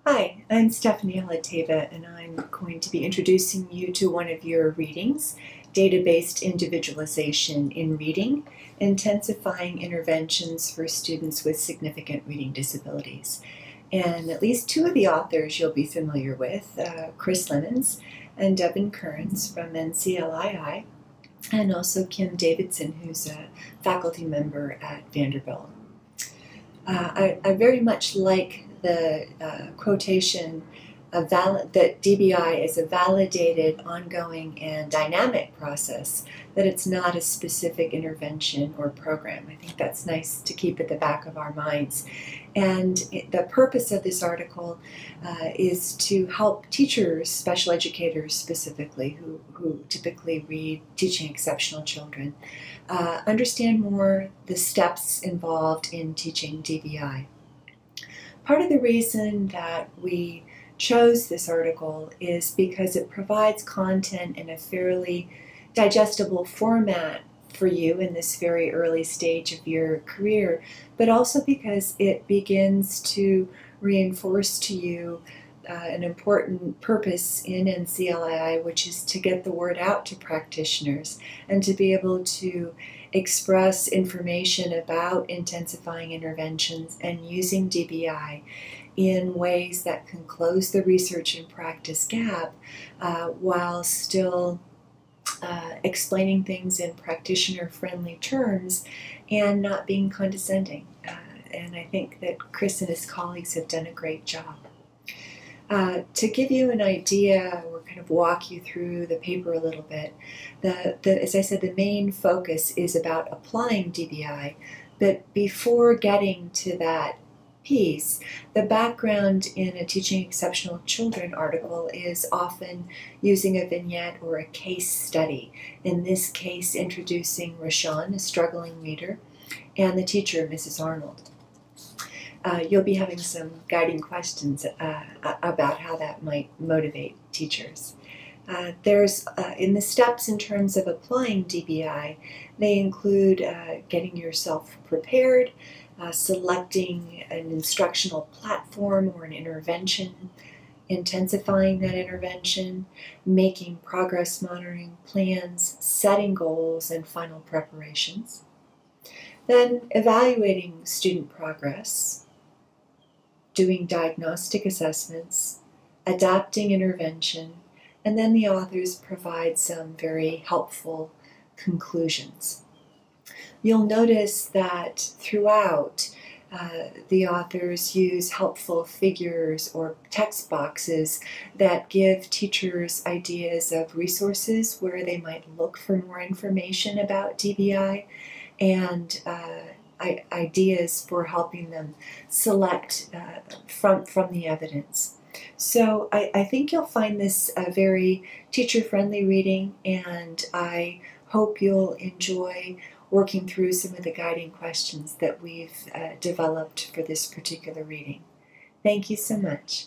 Hi, I'm Stephanie Alateva, and I'm going to be introducing you to one of your readings, Data-Based Individualization in Reading, Intensifying Interventions for Students with Significant Reading Disabilities. And at least two of the authors you'll be familiar with, Chris Lemons and Devin Kearns from NCLII, and also Kim Davidson, who's a faculty member at Vanderbilt. I very much like the quotation that DBI is a validated, ongoing, and dynamic process, that it's not a specific intervention or program. I think that's nice to keep at the back of our minds. And the purpose of this article is to help teachers, special educators specifically, who typically read Teaching Exceptional Children, understand more the steps involved in teaching DBI. Part of the reason that we chose this article is because it provides content in a fairly digestible format for you in this very early stage of your career, but also because it begins to reinforce to you an important purpose in NCLII, which is to get the word out to practitioners and to be able to express information about intensifying interventions and using DBI in ways that can close the research and practice gap while still explaining things in practitioner-friendly terms and not being condescending. And I think that Chris and his colleagues have done a great job. To give you an idea, or kind of walk you through the paper a little bit, as I said, the main focus is about applying DBI, but before getting to that piece, the background in a Teaching Exceptional Children article is often using a vignette or a case study, in this case introducing Rashawn, a struggling reader, and the teacher, Mrs. Arnold. You'll be having some guiding questions about how that might motivate teachers. There's in the steps in terms of applying DBI, they include getting yourself prepared, selecting an instructional platform or an intervention, intensifying that intervention, making progress monitoring plans, setting goals, and final preparations. Then evaluating student progress, doing diagnostic assessments, adapting intervention, and then the authors provide some very helpful conclusions. You'll notice that throughout, the authors use helpful figures or text boxes that give teachers ideas of resources where they might look for more information about DBI, and ideas for helping them select from the evidence. So I think you'll find this a very teacher-friendly reading, and I hope you'll enjoy working through some of the guiding questions that we've developed for this particular reading. Thank you so much.